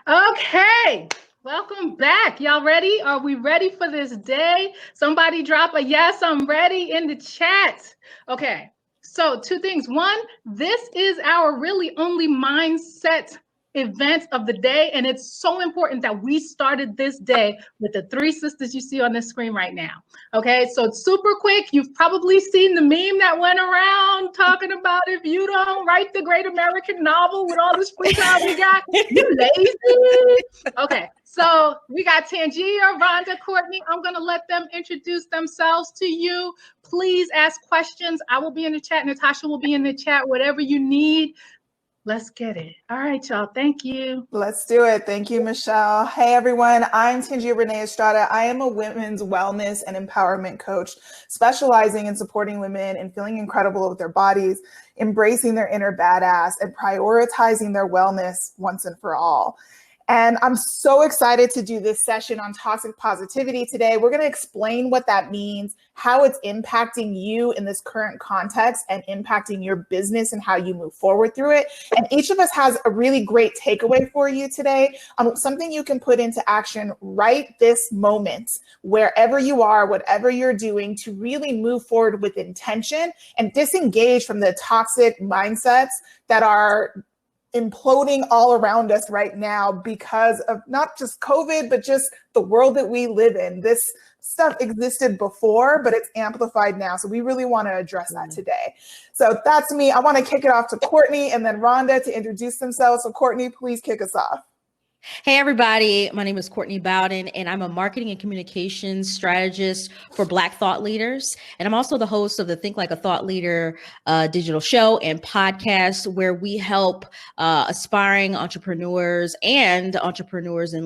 Okay, welcome back. Y'all ready? Are we ready for this day? Somebody drop a yes, I'm ready in the chat. Okay, so two things. One, this is our really only mindset event of the day, and it's so important that we started this day with the three sisters you see on the screen right now. Okay, so it's super quick. You've probably seen the meme that went around talking about if you don't write the great American novel with all this free time we got, you lazy. Okay, so we got Tangia, Rhonda, Courtney. I'm going to let them introduce themselves to you. Please ask questions. I will be in the chat. Natasha will be in the chat. Whatever you need. Let's get it. All right, y'all. Thank you. Let's do it. Thank you, Michelle. Hey, everyone. I'm Tangia Renee Estrada. I am a women's wellness and empowerment coach, specializing in supporting women in feeling incredible with their bodies, embracing their inner badass, and prioritizing their wellness once and for all. And I'm so excited to do this session on toxic positivity today. We're going to explain what that means, how it's impacting you in this current context and impacting your business and how you move forward through it. And each of us has a really great takeaway for you today, something you can put into action right this moment, wherever you are, whatever you're doing, to really move forward with intention and disengage from the toxic mindsets that are imploding all around us right now because of not just COVID, but just the world that we live in. This stuff existed before, but it's amplified now. So we really want to address that today. So that's me. I want to kick it off to Courtney and then Rhonda to introduce themselves. So Courtney, please kick us off. Hey, everybody. My name is Courtney Bowden, and I'm a marketing and communications strategist for Black thought leaders. And I'm also the host of the Think Like a Thought Leader digital show and podcast, where we help aspiring entrepreneurs and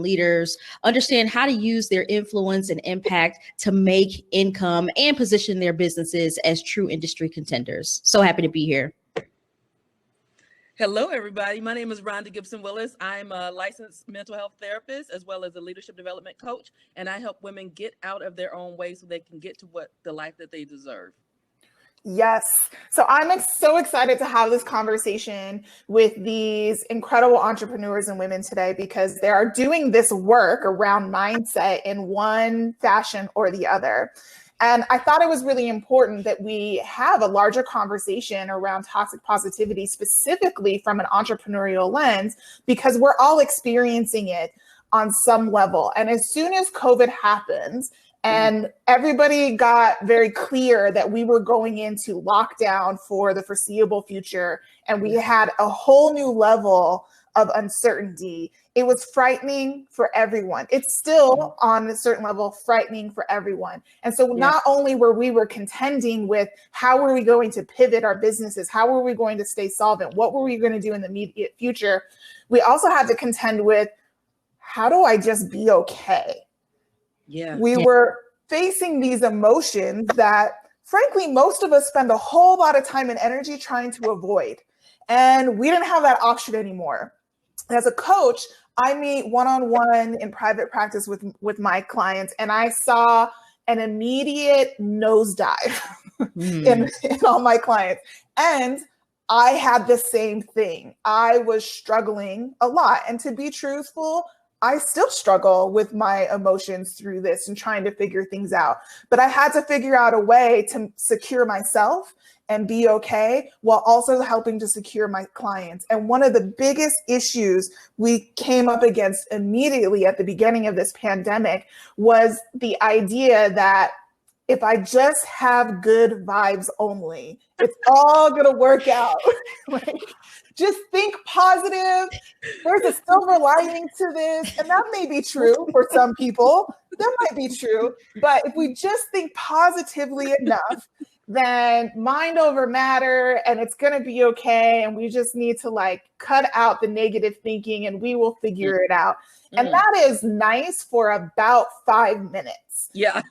leaders understand how to use their influence and impact to make income and position their businesses as true industry contenders. So happy to be here. Hello, everybody. My name is Rhonda Gibson Willis. I'm a licensed mental health therapist as well as a leadership development coach, and I help women get out of their own way so they can get to the life that they deserve. Yes. So I'm so excited to have this conversation with these incredible entrepreneurs and women today, because they are doing this work around mindset in one fashion or the other. And I thought it was really important that we have a larger conversation around toxic positivity, specifically from an entrepreneurial lens, because we're all experiencing it on some level. And as soon as COVID happens and everybody got very clear that we were going into lockdown for the foreseeable future, and we had a whole new level of uncertainty, it was frightening for everyone. It's still on a certain level frightening for everyone. And so not only were we contending with how were we going to pivot our businesses, how were we going to stay solvent, what were we going to do in the immediate future, we also had to contend with, how do I just be okay? We were facing these emotions that, frankly, most of us spend a whole lot of time and energy trying to avoid. And we didn't have that option anymore. As a coach, I meet one-on-one in private practice with my clients, and I saw an immediate nosedive in all my clients. And I had the same thing. I was struggling a lot. And to be truthful, I still struggle with my emotions through this and trying to figure things out. But I had to figure out a way to secure myself and be okay, while also helping to secure my clients. And one of the biggest issues we came up against immediately at the beginning of this pandemic was the idea that if I just have good vibes only, it's all gonna work out. Like, just think positive. There's a silver lining to this. And that may be true for some people. That might be true. But if we just think positively enough, then mind over matter, and it's going to be okay. And we just need to cut out the negative thinking, and we will figure it out. And that is nice for about 5 minutes. Yeah.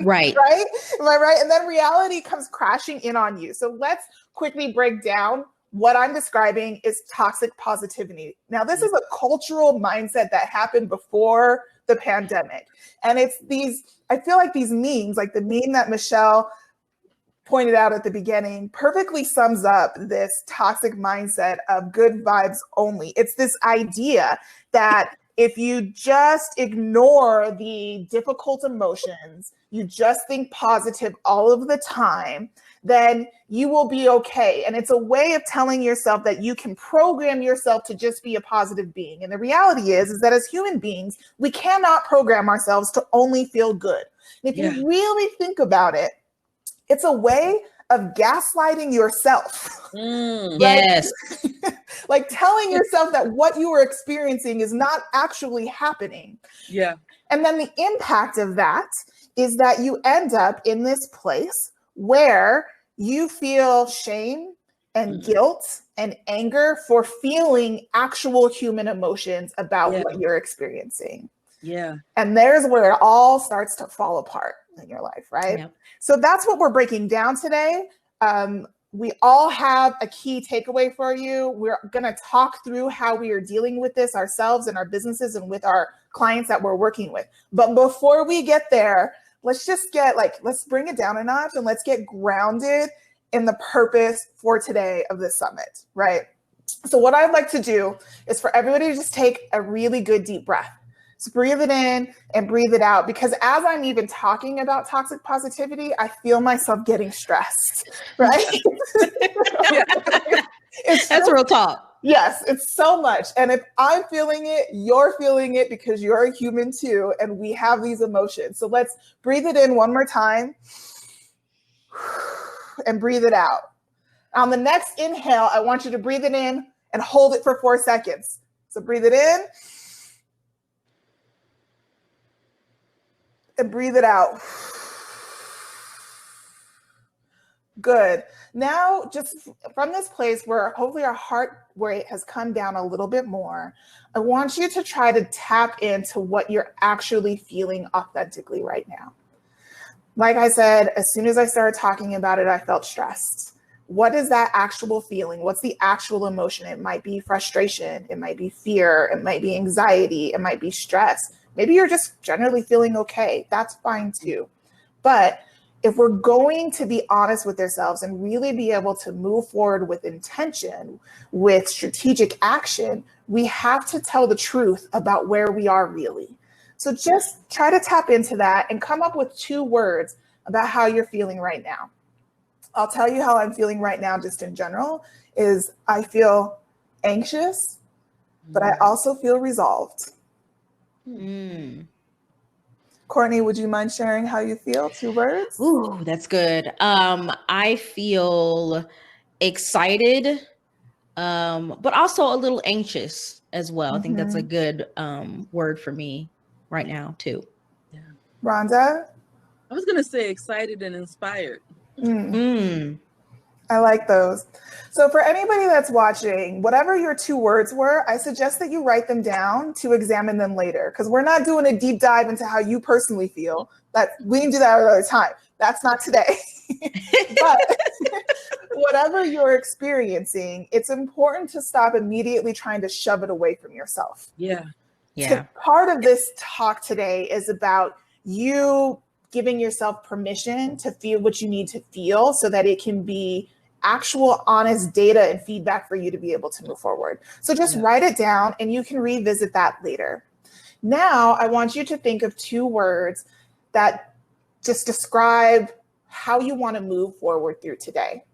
Right. Right? Am I right? And then reality comes crashing in on you. So let's quickly break down what I'm describing is toxic positivity. Now, this is a cultural mindset that happened before the pandemic. And it's I feel like these memes, like the meme that Michelle pointed out at the beginning perfectly sums up this toxic mindset of good vibes only. It's this idea that if you just ignore the difficult emotions, you just think positive all of the time, then you will be okay. And it's a way of telling yourself that you can program yourself to just be a positive being. And the reality is that as human beings, we cannot program ourselves to only feel good. And if you really think about it, it's a way of gaslighting yourself. Right? Yes. Like telling yourself that what you are experiencing is not actually happening. Yeah. And then the impact of that is that you end up in this place where you feel shame and guilt and anger for feeling actual human emotions about what you're experiencing. Yeah. And there's where it all starts to fall apart in your life, right? Yep. So that's what we're breaking down today. We all have a key takeaway for you. We're going to talk through how we are dealing with this ourselves and our businesses and with our clients that we're working with. But before we get there, let's bring it down a notch and let's get grounded in the purpose for today of this summit, right? So what I'd like to do is for everybody to just take a really good deep breath. So breathe it in and breathe it out, because as I'm even talking about toxic positivity, I feel myself getting stressed, right? That's real talk. Yes, it's so much. And if I'm feeling it, you're feeling it because you're a human too. And we have these emotions. So let's breathe it in one more time and breathe it out. On the next inhale, I want you to breathe it in and hold it for 4 seconds. So breathe it in. And breathe it out. Good. Now, just from this place where hopefully our heart rate has come down a little bit more, I want you to try to tap into what you're actually feeling authentically right now. Like I said, as soon as I started talking about it, I felt stressed. What is that actual feeling? What's the actual emotion? It might be frustration. It might be fear. It might be anxiety. It might be stress. Maybe you're just generally feeling okay. That's fine too. But if we're going to be honest with ourselves and really be able to move forward with intention, with strategic action, we have to tell the truth about where we are really. So just try to tap into that and come up with 2 words about how you're feeling right now. I'll tell you how I'm feeling right now, just in general, is I feel anxious, but I also feel resolved. Courtney, would you mind sharing how you feel? 2 words. Ooh, that's good. I feel excited, but also a little anxious as well. I think that's a good word for me right now too. Yeah. Rhonda? I was going to say excited and inspired. I like those. So for anybody that's watching, whatever your 2 words were, I suggest that you write them down to examine them later, because we're not doing a deep dive into how you personally feel. That we can do that another time. That's not today. But whatever you're experiencing, it's important to stop immediately trying to shove it away from yourself. Yeah. So part of this talk today is about you giving yourself permission to feel what you need to feel so that it can be actual honest data and feedback for you to be able to move forward. So just write it down and you can revisit that later. Now, I want you to think of 2 words that just describe how you want to move forward through today.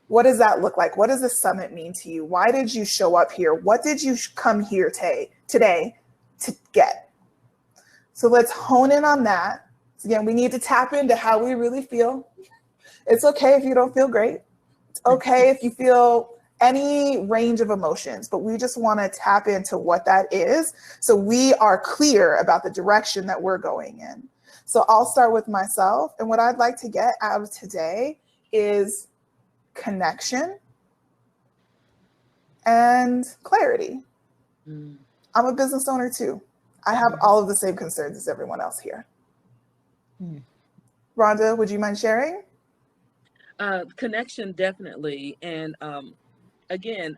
What does that look like? What does the summit mean to you? Why did you show up here? What did you come here today to get? So let's hone in on that. Again, we need to tap into how we really feel. It's okay if you don't feel great. It's okay if you feel any range of emotions, but we just want to tap into what that is so we are clear about the direction that we're going in. So I'll start with myself. And what I'd like to get out of today is connection and clarity. I'm a business owner too. I have all of the same concerns as everyone else here. Rhonda, would you mind sharing? Connection, definitely. And again,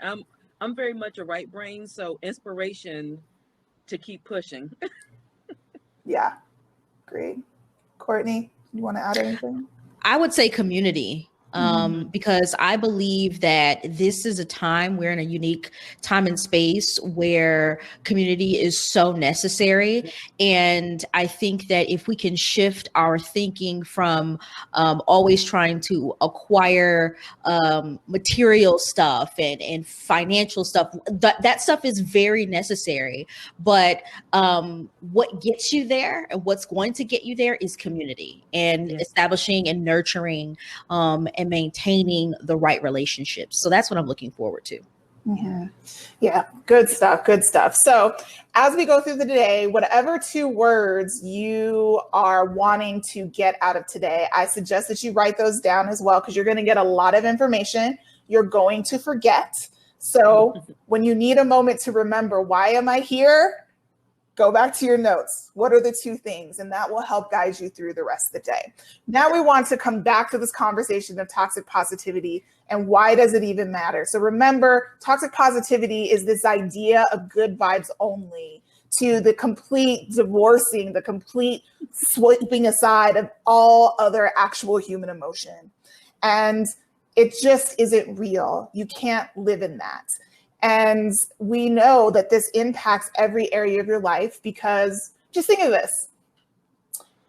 I'm very much a right brain, so inspiration to keep pushing. Yeah, great. Courtney, you want to add anything? I would say community. Because I believe that this is a time, we're in a unique time and space where community is so necessary. And I think that if we can shift our thinking from always trying to acquire material stuff and financial stuff, that stuff is very necessary. But what gets you there and what's going to get you there is community and establishing and nurturing and maintaining the right relationships. So that's what I'm looking forward to. Mm-hmm. Yeah, good stuff. Good stuff. So as we go through the day, whatever 2 words you are wanting to get out of today, I suggest that you write those down as well, because you're going to get a lot of information. You're going to forget. So when you need a moment to remember, why am I here? Go back to your notes. What are the 2 things? And that will help guide you through the rest of the day. Now we want to come back to this conversation of toxic positivity and why does it even matter? So remember, toxic positivity is this idea of good vibes only, to the complete divorcing, the complete sweeping aside of all other actual human emotion. And it just isn't real. You can't live in that. And we know that this impacts every area of your life, because just think of this.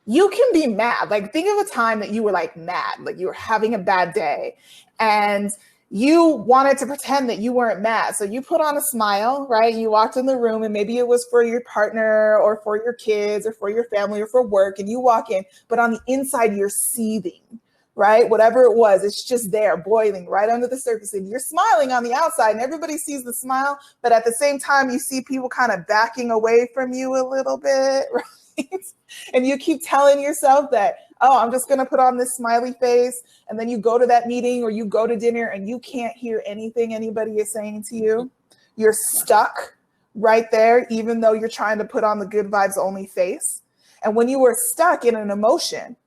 You can be mad. Like, think of a time that you were like mad, like you were having a bad day and you wanted to pretend that you weren't mad. So you put on a smile, right? You walked in the room and maybe it was for your partner or for your kids or for your family or for work. And you walk in, but on the inside, you're seething. Right? Whatever it was, it's just there boiling right under the surface. And you're smiling on the outside and everybody sees the smile. But at the same time, you see people kind of backing away from you a little bit, right? And you keep telling yourself that, oh, I'm just going to put on this smiley face. And then you go to that meeting or you go to dinner and you can't hear anything anybody is saying to you. You're stuck right there, even though you're trying to put on the good vibes only face. And when you were stuck in an emotion,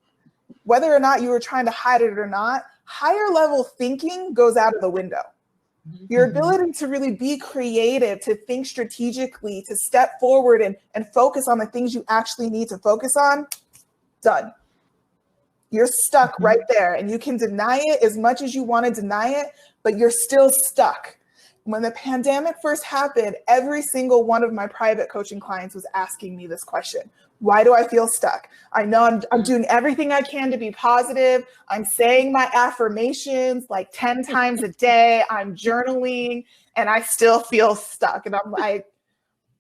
whether or not you were trying to hide it or not, higher level thinking goes out of the window. Your ability to really be creative, to think strategically, to step forward and focus on the things you actually need to focus on, done. You're stuck right there, and you can deny it as much as you want to deny it, but you're still stuck. When the pandemic first happened, every single one of my private coaching clients was asking me this question. Why do I feel stuck? I know I'm doing everything I can to be positive. I'm saying my affirmations like 10 times a day. I'm journaling and I still feel stuck. And I'm like,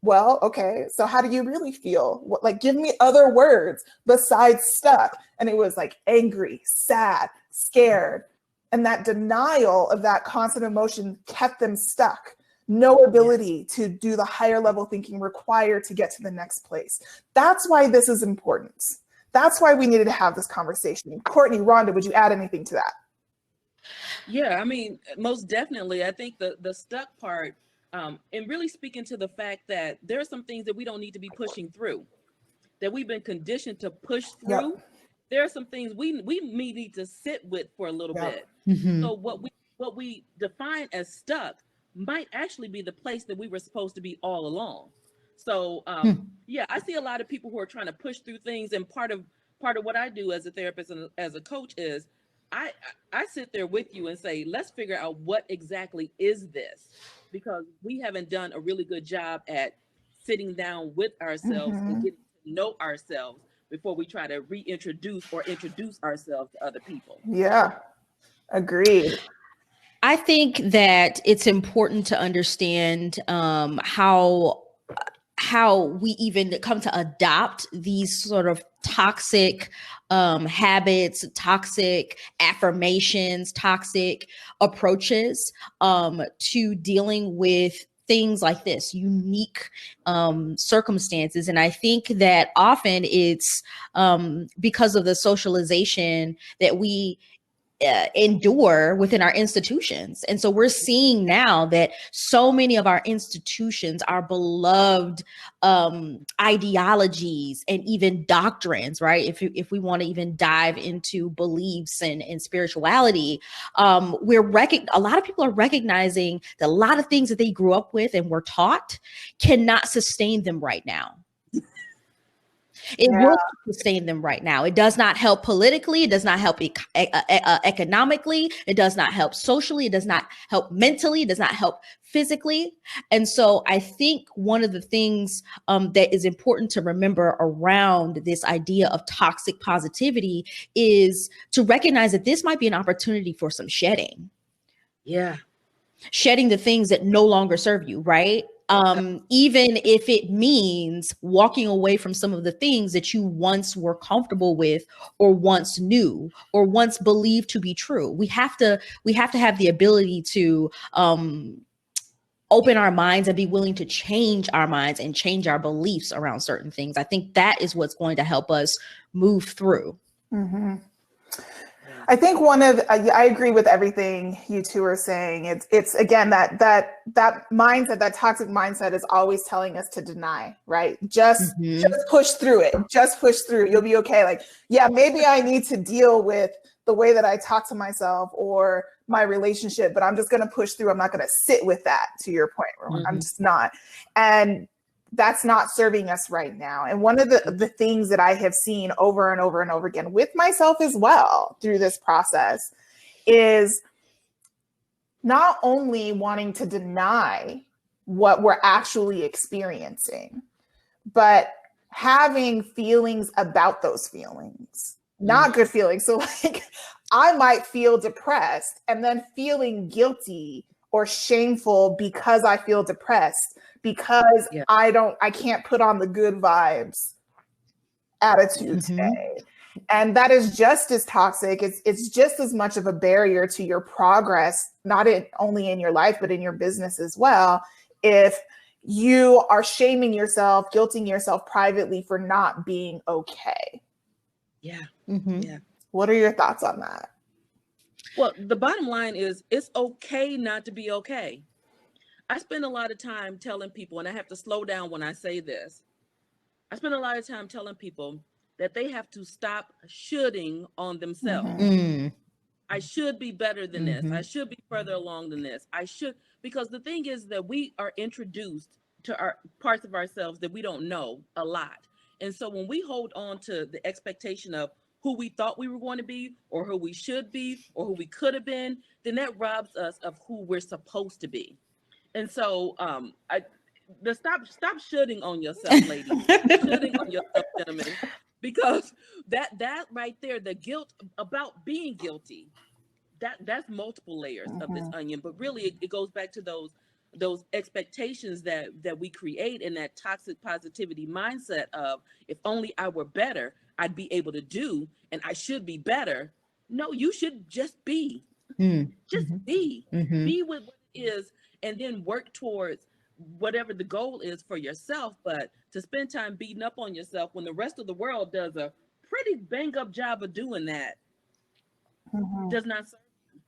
well, okay, so how do you really feel? Like, give me other words besides stuck. And it was like angry, sad, scared. And that denial of that constant emotion kept them stuck. No ability to do the higher level thinking required to get to the next place. That's why this is important. That's why we needed to have this conversation. Courtney, Rhonda, would you add anything to that? Yeah, I mean, most definitely. I think the stuck part, and really speaking to the fact that there are some things that we don't need to be pushing through, that we've been conditioned to push through. Yep. There are some things we may need to sit with for a little bit. So what we define as stuck might actually be the place that we were supposed to be all along. So yeah, I see a lot of people who are trying to push through things, and part of what I do as a therapist and as a coach is I sit there with you and say, let's figure out what exactly is this, because we haven't done a really good job at sitting down with ourselves and getting to know ourselves before we try to reintroduce or introduce ourselves to other people. Yeah, agreed. I think that it's important to understand how we even come to adopt these sort of toxic habits, toxic affirmations, toxic approaches to dealing with things like this, unique circumstances. And I think that often it's because of the socialization that we endure within our institutions. And so we're seeing now that so many of our institutions, our beloved ideologies and even doctrines, right? If we want to even dive into beliefs and spirituality, a lot of people are recognizing that a lot of things that they grew up with and were taught cannot sustain them right now. It will sustain them right now. It does not help politically. It does not help economically. It does not help socially. It does not help mentally. It does not help physically. And so I think one of the things that is important to remember around this idea of toxic positivity is to recognize that this might be an opportunity for some shedding. Yeah. Shedding the things that no longer serve you, right? Even if it means walking away from some of the things that you once were comfortable with, or once knew, or once believed to be true. We have to have the ability to open our minds and be willing to change our minds and change our beliefs around certain things. I think that is what's going to help us move through. Mm-hmm. I think I agree with everything you two are saying. It's again, that mindset, that toxic mindset is always telling us to deny, right? Just push through it. Just push through. You'll be okay. Like, yeah, maybe I need to deal with the way that I talk to myself or my relationship, but I'm just going to push through. I'm not going to sit with that, to your point, Rowan. I'm just not. And that's not serving us right now. And one of the things that I have seen over and over and over again with myself as well through this process is not only wanting to deny what we're actually experiencing, but having feelings about those feelings, not good feelings. So like, I might feel depressed and then feeling guilty or shameful because I feel depressed, because I can't put on the good vibes attitude today. And that is just as toxic. It's just as much of a barrier to your progress, not only in your life, but in your business as well. If you are shaming yourself, guilting yourself privately for not being okay. Yeah. Yeah. What are your thoughts on that? Well, the bottom line is it's okay not to be okay. I spend a lot of time telling people, and I have to slow down when I say this. I spend a lot of time telling people that they have to stop shoulding on themselves. I should be better than this. I should be further along than this. I should, because the thing is that we are introduced to our parts of ourselves that we don't know a lot. And so when we hold on to the expectation of who we thought we were going to be, or who we should be, or who we could have been, then that robs us of who we're supposed to be. And so stop shoulding on yourself, ladies. Shoulding on yourself, gentlemen. Because that right there, the guilt about being guilty, that's multiple layers of this onion. But really it goes back to those expectations that we create in that toxic positivity mindset of, if only I were better, I'd be able to do, and I should be better. No, you should just be. Just be. Be with what it is, and then work towards whatever the goal is for yourself. But to spend time beating up on yourself when the rest of the world does a pretty bang up job of doing that does not serve you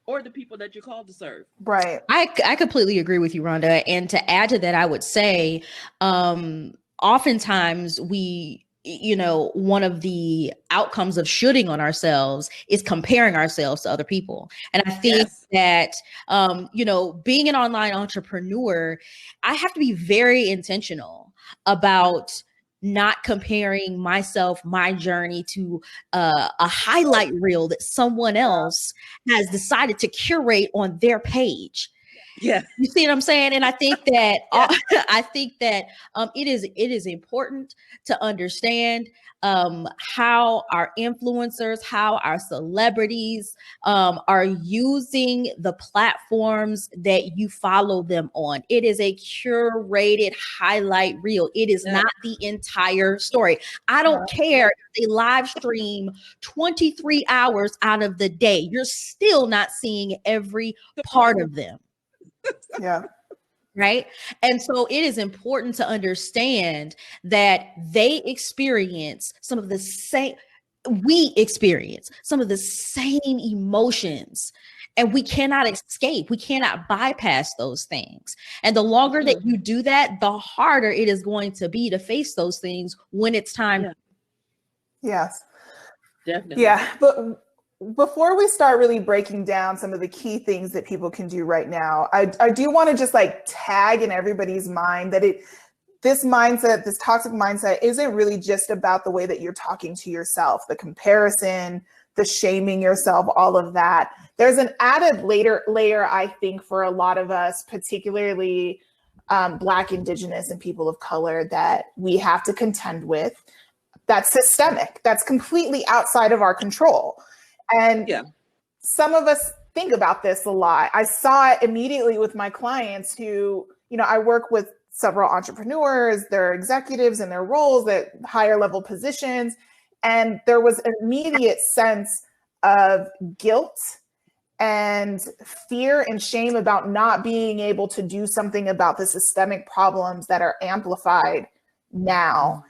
or the people that you're called to serve. Right. I completely agree with you, Rhonda. And to add to that, I would say oftentimes one of the outcomes of shooting on ourselves is comparing ourselves to other people. And I think that, being an online entrepreneur, I have to be very intentional about not comparing myself, my journey to a highlight reel that someone else has decided to curate on their page. Yeah. You see what I'm saying? And I think that it is important to understand how our influencers, how our celebrities are using the platforms that you follow them on. It is a curated highlight reel. It is not the entire story. I don't care if they live stream 23 hours out of the day. You're still not seeing every part of them. Yeah. Right. And so it is important to understand that we experience some of the same emotions, and we cannot escape. We cannot bypass those things. And the longer that you do that, the harder it is going to be to face those things when it's time. Yes. Definitely. Yeah. But before we start really breaking down some of the key things that people can do right now, I do want to just tag in everybody's mind that this mindset, this toxic mindset, isn't really just about the way that you're talking to yourself, the comparison, the shaming yourself, all of that. There's an added layer, I think, for a lot of us, particularly Black, Indigenous, and people of color, that we have to contend with. That's systemic. That's completely outside of our control. And some of us think about this a lot. I saw it immediately with my clients who, I work with several entrepreneurs, they're executives in their roles at higher level positions. And there was an immediate sense of guilt and fear and shame about not being able to do something about the systemic problems that are amplified now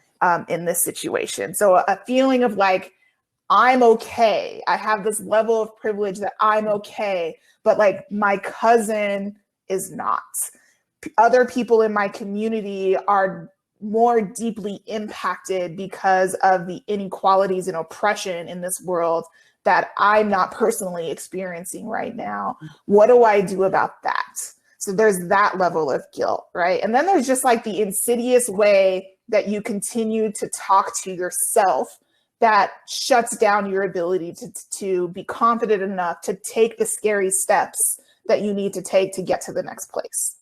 in this situation. So a feeling of like, I'm okay. I have this level of privilege that I'm okay, but like my cousin is not. Other people in my community are more deeply impacted because of the inequalities and oppression in this world that I'm not personally experiencing right now. What do I do about that? So there's that level of guilt, right? And then there's just like the insidious way that you continue to talk to yourself that shuts down your ability to be confident enough to take the scary steps that you need to take to get to the next place.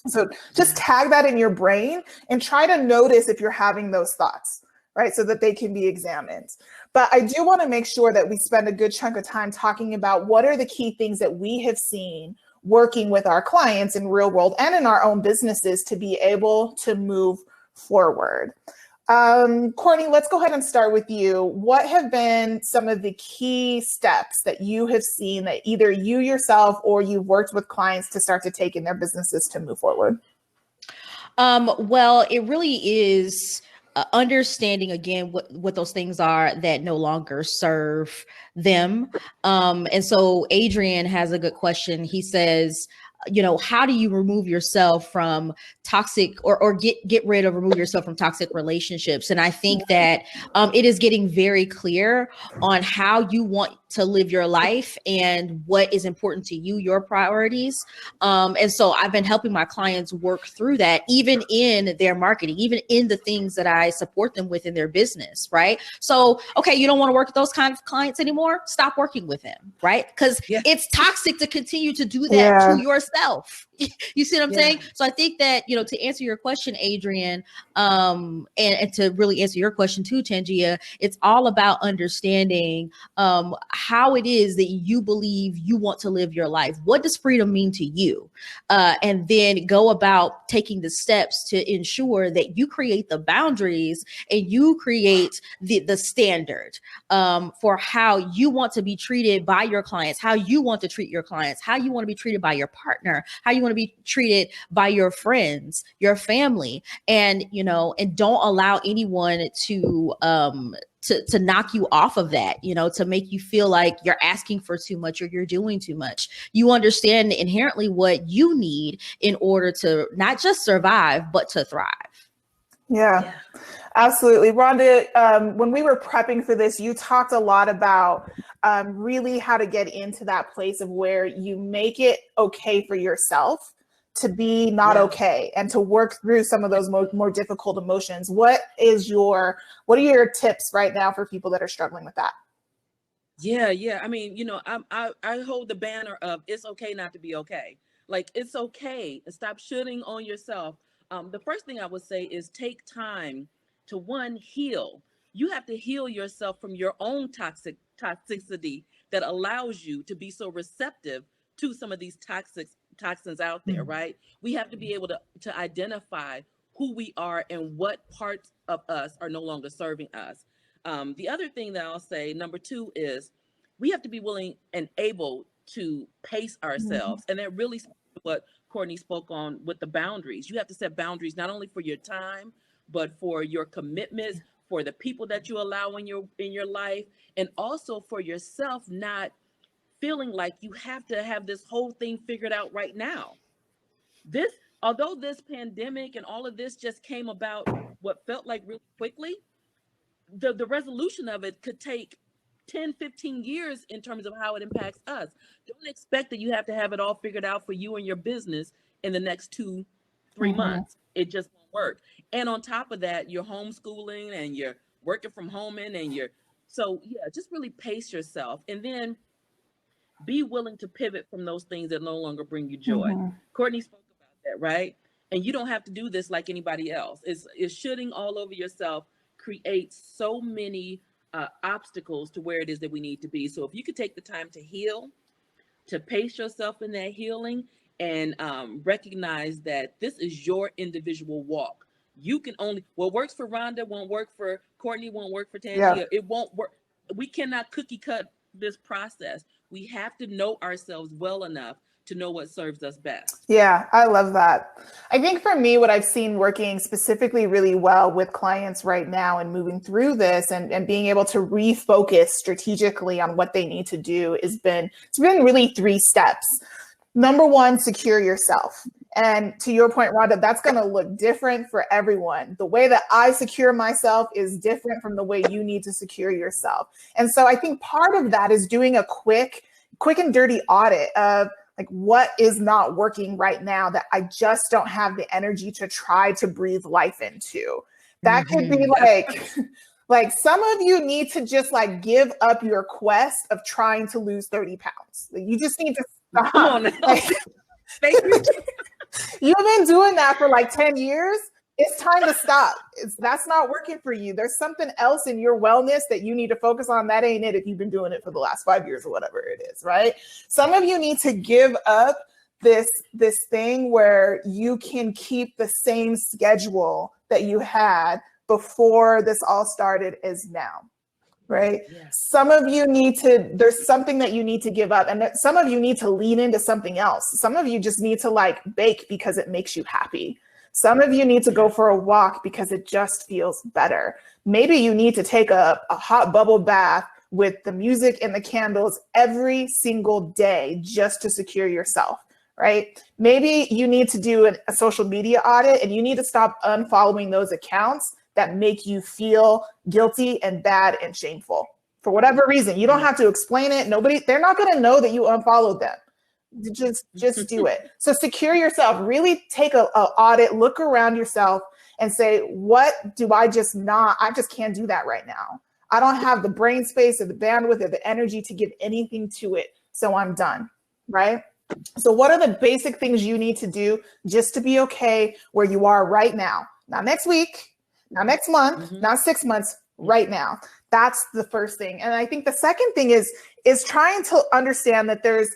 So just tag that in your brain and try to notice if you're having those thoughts, right? So that they can be examined. But I do want to make sure that we spend a good chunk of time talking about what are the key things that we have seen working with our clients in real world and in our own businesses to be able to move forward. Courtney, let's go ahead and start with you. What have been some of the key steps that you have seen that either you yourself or you've worked with clients to start to take in their businesses to move forward? Well, it really is understanding again what those things are that no longer serve them. And so Adrian has a good question. He says, how do you remove yourself from toxic or get rid of remove yourself from toxic relationships? And I think that it is getting very clear on how you want to live your life and what is important to you, your priorities. And so I've been helping my clients work through that, even in their marketing, even in the things that I support them with in their business, right? So, okay, you don't want to work with those kind of clients anymore? Stop working with them, right? Because it's toxic to continue to do that to yourself. You see what I'm saying? So I think that, to answer your question, Adrian, and to really answer your question too, Tangia, it's all about understanding how it is that you believe you want to live your life. What does freedom mean to you? And then go about taking the steps to ensure that you create the boundaries and you create the standard for how you want to be treated by your clients, how you want to treat your clients, how you want to be treated by your partner, how you want to be treated by your friends, your family, and don't allow anyone to knock you off of that, to make you feel like you're asking for too much or you're doing too much. You understand inherently what you need in order to not just survive, but to thrive. Yeah. Absolutely. Rhonda, when we were prepping for this, you talked a lot about really how to get into that place of where you make it okay for yourself to be not okay and to work through some of those more difficult emotions. What are your tips right now for people that are struggling with that? Yeah. I mean, I hold the banner of it's okay not to be okay. Like, it's okay. Stop shooting on yourself. The first thing I would say is take time to heal. You have to heal yourself from your own toxicity that allows you to be so receptive to some of these toxins out there, right? We have to be able to identify who we are and what parts of us are no longer serving us. The other thing that I'll say, number 2, is we have to be willing and able to pace ourselves. And that really what Courtney spoke on with the boundaries. You have to set boundaries not only for your time, but for your commitments, for the people that you allow in your life, and also for yourself, not feeling like you have to have this whole thing figured out right now. Although this pandemic and all of this just came about what felt like really quickly, the resolution of it could take 10, 15 years in terms of how it impacts us. Don't expect that you have to have it all figured out for you and your business in the next 2-3 months. It just won't work. And on top of that, you're homeschooling and you're working from home so yeah, just really pace yourself. And then be willing to pivot from those things that no longer bring you joy. Mm-hmm. Courtney spoke about that, right? And you don't have to do this like anybody else. It's shooting all over yourself creates so many obstacles to where it is that we need to be. So if you could take the time to heal, to pace yourself in that healing, and recognize that this is your individual walk. You can only, what works for Rhonda won't work for Courtney, won't work for Tangia. Yeah. It won't work. We cannot cookie cut this process. We have to know ourselves well enough to know what serves us best. Yeah, I love that. I think for me, what I've seen working specifically really well with clients right now and moving through this and being able to refocus strategically on what they need to do it's been really 3 steps. Number 1, secure yourself. And to your point, Rhonda, that's going to look different for everyone. The way that I secure myself is different from the way you need to secure yourself. And so I think part of that is doing a quick and dirty audit of like what is not working right now that I just don't have the energy to try to breathe life into. That could be like some of you need to just like give up your quest of trying to lose 30 pounds. You just need to stop. Come on now. Like, you've been doing that for like 10 years. It's time to stop. That's not working for you. There's something else in your wellness that you need to focus on. That ain't it if you've been doing it for the last 5 years or whatever it is, right? Some of you need to give up this thing where you can keep the same schedule that you had before this all started as now, right? Yes. Some of you there's something that you need to give up, and some of you need to lean into something else. Some of you just need to like bake because it makes you happy. Some of you need to go for a walk because it just feels better. Maybe you need to take a hot bubble bath with the music and the candles every single day just to secure yourself, right? Maybe you need to do a social media audit and you need to stop unfollowing those accounts that make you feel guilty and bad and shameful. For whatever reason, you don't have to explain it. They're not going to know that you unfollowed them. Just do it. So secure yourself, really take a audit, look around yourself and say, what do I just can't do that right now. I don't have the brain space or the bandwidth or the energy to give anything to it. So I'm done, right? So what are the basic things you need to do just to be okay where you are right now? Not next week, not next month, not 6 months, right now. That's the first thing. And I think the second thing is trying to understand that there's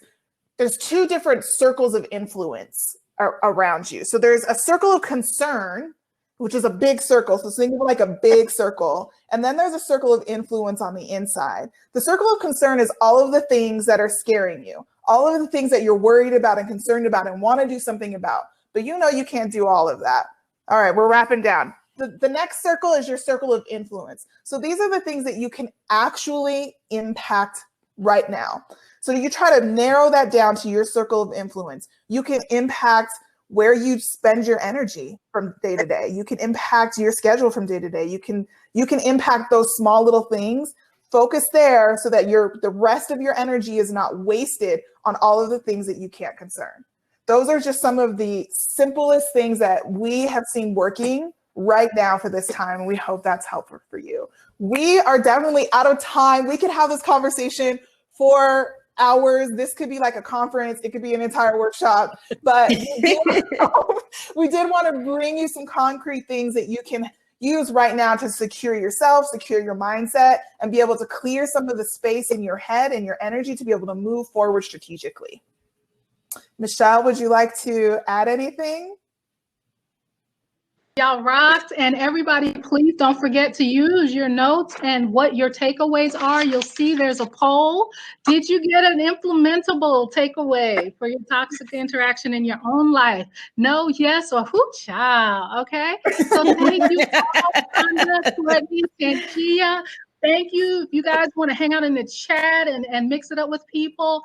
2 different circles of influence around you. So there's a circle of concern, which is a big circle. So think of it like a big circle. And then there's a circle of influence on the inside. The circle of concern is all of the things that are scaring you, all of the things that you're worried about and concerned about and want to do something about. But you know you can't do all of that. All right, we're wrapping down. The next circle is your circle of influence. So these are the things that you can actually impact right now. So you try to narrow that down to your circle of influence. You can impact where you spend your energy from day to day. You can impact your schedule from day to day. You can impact those small little things. Focus there so that the rest of your energy is not wasted on all of the things that you can't concern. Those are just some of the simplest things that we have seen working right now for this time. And we hope that's helpful for you. We are definitely out of time. We could have this conversation for hours. This could be like a conference. It could be an entire workshop, but we did want to bring you some concrete things that you can use right now to secure yourself, secure your mindset, and be able to clear some of the space in your head and your energy to be able to move forward strategically. Michelle, would you like to add anything? Y'all rocked. And everybody, please don't forget to use your notes and what your takeaways are. You'll see there's a poll. Did you get an implementable takeaway for your toxic interaction in your own life? No, yes, or whoo, child. Okay. So thank you all, Rhonda, Courtney, Tangia. thank you. If you guys want to hang out in the chat and mix it up with people,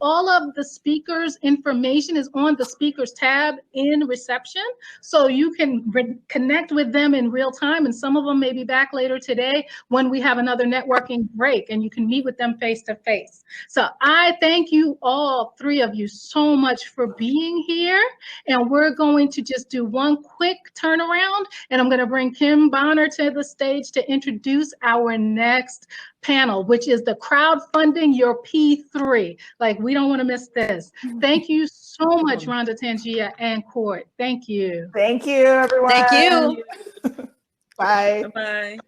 all of the speakers' information is on the speakers tab in reception. So you can connect with them in real time. And some of them may be back later today when we have another networking break, and you can meet with them face to face. So I thank you all, three of you, so much for being here. And we're going to just do one quick turnaround, and I'm going to bring Kim Bonner to the stage to introduce our next panel, which is the crowdfunding your P3. Like, we don't want to miss this. Thank you so much, Rhonda, Tangia, and Court. Thank you. Thank you, everyone. Thank you. Bye. Bye-bye.